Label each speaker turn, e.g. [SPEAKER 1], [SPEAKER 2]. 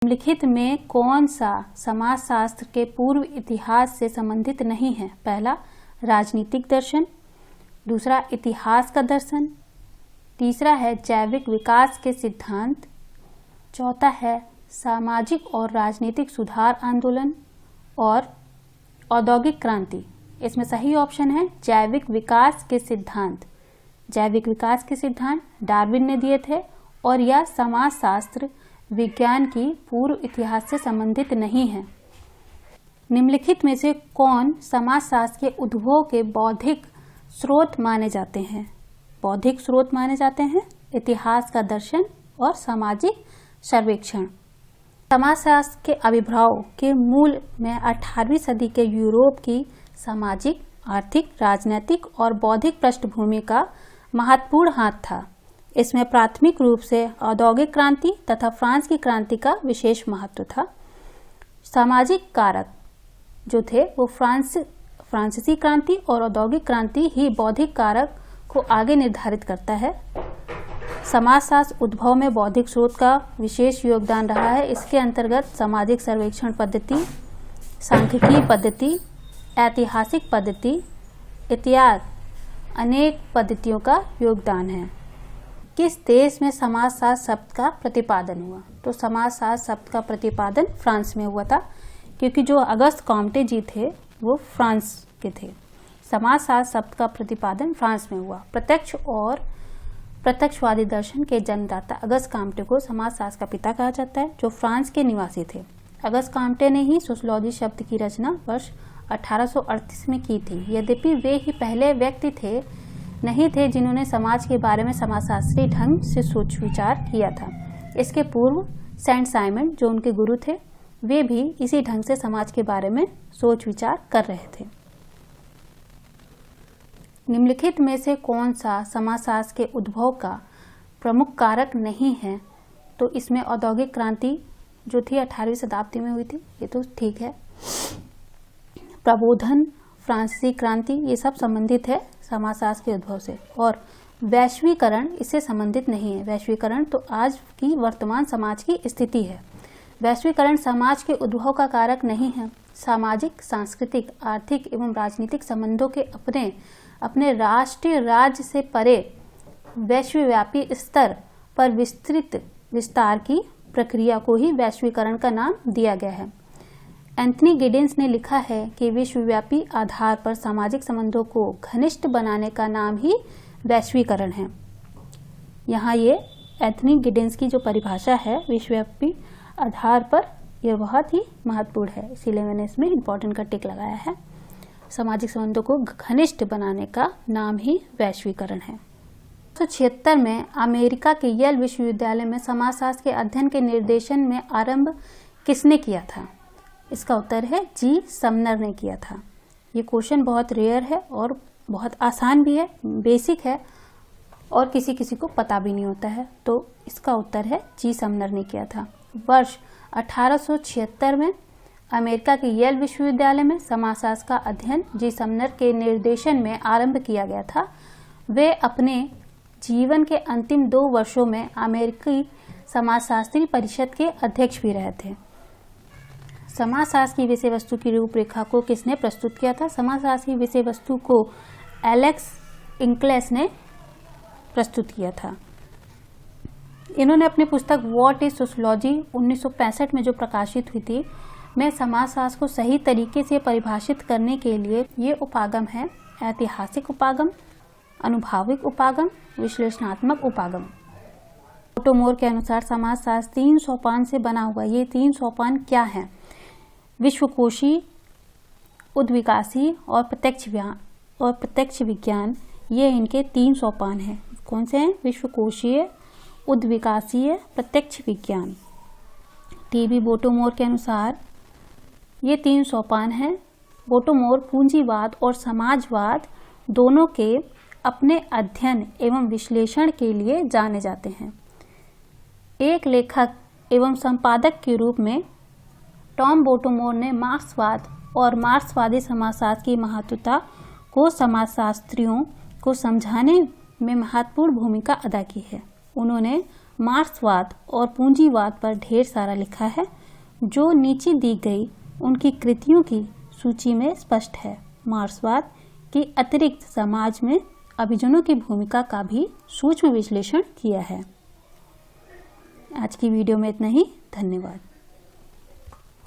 [SPEAKER 1] निम्नलिखित में कौन सा समाजशास्त्र के पूर्व इतिहास से संबंधित नहीं है? पहला, राजनीतिक दर्शन। दूसरा, इतिहास का दर्शन। तीसरा है जैविक विकास के सिद्धांत। चौथा है सामाजिक और राजनीतिक सुधार आंदोलन और औद्योगिक क्रांति। इसमें सही ऑप्शन है जैविक विकास के सिद्धांत। जैविक विकास के सिद्धांत डार्विन ने दिए थे और यह समाजशास्त्र विज्ञान की पूर्व इतिहास से संबंधित नहीं है। निम्नलिखित में से कौन समाजशास्त्र के उद्भव के बौद्धिक स्रोत माने जाते हैं? बौद्धिक स्रोत माने जाते हैं इतिहास का दर्शन और सामाजिक सर्वेक्षण। समाजशास्त्र के आविर्भाव के मूल में 18वीं सदी के यूरोप की सामाजिक, आर्थिक, राजनीतिक और बौद्धिक पृष्ठभूमि का महत्वपूर्ण हाथ था। इसमें प्राथमिक रूप से औद्योगिक क्रांति तथा फ्रांस की क्रांति का विशेष महत्व था। सामाजिक कारक जो थे वो फ्रांसीसी क्रांति और औद्योगिक क्रांति ही बौद्धिक कारक को आगे निर्धारित करता है। समाजशास्त्र उद्भव में बौद्धिक स्रोत का विशेष योगदान रहा है। इसके अंतर्गत सामाजिक सर्वेक्षण पद्धति, सांख्यिकीय पद्धति, ऐतिहासिक पद्धति इत्यादि अनेक पद्धतियों का योगदान है। किस देश में समाजशास्त्र शब्द का प्रतिपादन हुआ? तो समाजशास्त्र शब्द का प्रतिपादन फ्रांस में हुआ था, क्योंकि जो अगस्त कॉम्टे जी थे वो फ्रांस के थे। समाजशास्त्र शब्द का प्रतिपादन फ्रांस में हुआ। प्रत्यक्ष और प्रत्यक्षवादी दर्शन के जन्मदाता अगस्त कॉम्टे को समाजशास्त्र का पिता कहा जाता है, जो फ्रांस के निवासी थे। अगस्त कॉम्टे ने ही सोशियोलॉजी शब्द की रचना वर्ष 1838 में की थी। यद्यपि वे ही पहले व्यक्ति नहीं थे जिन्होंने समाज के बारे में समाजशास्त्रीय ढंग से सोच विचार किया था। इसके पूर्व सेंट साइमन, जो उनके गुरु थे, वे भी इसी ढंग से समाज के बारे में सोच विचार कर रहे थे। निम्नलिखित में से कौन सा समाजशास्त्र के उद्भव का प्रमुख कारक नहीं है? तो इसमें औद्योगिक क्रांति जो थी 18वीं शताब्दी में हुई थी, ये तो ठीक है। प्रबोधन, फ्रांसीसी क्रांति, ये सब संबंधित है समाजशास्त्र के उद्भव से। और वैश्वीकरण इससे संबंधित नहीं है। वैश्वीकरण तो आज की वर्तमान समाज की स्थिति है। वैश्वीकरण समाज के उद्भव का कारक नहीं है। सामाजिक, सांस्कृतिक, आर्थिक एवं राजनीतिक संबंधों के अपने राष्ट्रीय राज्य से परे वैश्वव्यापी स्तर पर विस्तृत विस्तार की प्रक्रिया को ही वैश्वीकरण का नाम दिया गया है। एंथनी गिडेंस ने लिखा है कि विश्वव्यापी आधार पर सामाजिक संबंधों को घनिष्ठ बनाने का नाम ही वैश्वीकरण है। यहाँ ये एंथनी गिडेंस की जो परिभाषा है विश्वव्यापी आधार पर, यह बहुत ही महत्वपूर्ण है, इसीलिए मैंने इसमें इम्पोर्टेंट का टिक लगाया है। सामाजिक संबंधों को घनिष्ठ बनाने का नाम ही वैश्वीकरण है। 1976 में अमेरिका के येल विश्वविद्यालय में समाजशास्त्र के अध्ययन के निर्देशन में आरंभ किसने किया था? इसका उत्तर है जी समनर ने किया था। ये क्वेश्चन बहुत रेयर है और बहुत आसान भी है, बेसिक है और किसी किसी को पता भी नहीं होता है। तो इसका उत्तर है जी समनर ने किया था। वर्ष 1876 में अमेरिका के येल विश्वविद्यालय में समाजशास्त्र का अध्ययन जी समनर के निर्देशन में आरंभ किया गया था। वे अपने जीवन के अंतिम 2 वर्षों में अमेरिकी समाजशास्त्री परिषद के अध्यक्ष भी रहे थे। समाजशास्त्र की विषय वस्तु की रूपरेखा को किसने प्रस्तुत किया था? समाजशास्त्र की विषय वस्तु को एलेक्स इंक्लेस ने प्रस्तुत किया था। इन्होंने अपनी पुस्तक व्हाट इज सोशियोलॉजी 1965 में जो प्रकाशित हुई थी, में समाजशास्त्र को सही तरीके से परिभाषित करने के लिए ये उपागम है: ऐतिहासिक उपागम, अनुभाविक उपागम, विश्लेषणात्मक उपागम। मोटोमोर के अनुसार समाजशास्त्र 3 सोपान से बना हुआ। ये 3 सोपान क्या हैं? विश्वकोशी, उद्विकासी और प्रत्यक्ष विज्ञान, ये इनके 3 सोपान हैं। कौन से हैं? विश्वकोशीय, उद्विकासीय, प्रत्यक्ष विज्ञान। टीबी बोटोमोर के अनुसार ये 3 सोपान हैं। बोटोमोर पूंजीवाद और समाजवाद दोनों के अपने अध्ययन एवं विश्लेषण के लिए जाने जाते हैं। एक लेखक एवं संपादक के रूप में टॉम बोटोमोर ने मार्क्सवाद और मार्क्सवादी समाजशास्त्र की महत्वता को समाजशास्त्रियों को समझाने में महत्वपूर्ण भूमिका अदा की है। उन्होंने मार्क्सवाद और पूंजीवाद पर ढेर सारा लिखा है, जो नीचे दी गई उनकी कृतियों की सूची में स्पष्ट है। मार्क्सवाद के अतिरिक्त समाज में अभिजनों की भूमिका का भी सूक्ष्म विश्लेषण किया है। आज की वीडियो में इतना ही। धन्यवाद।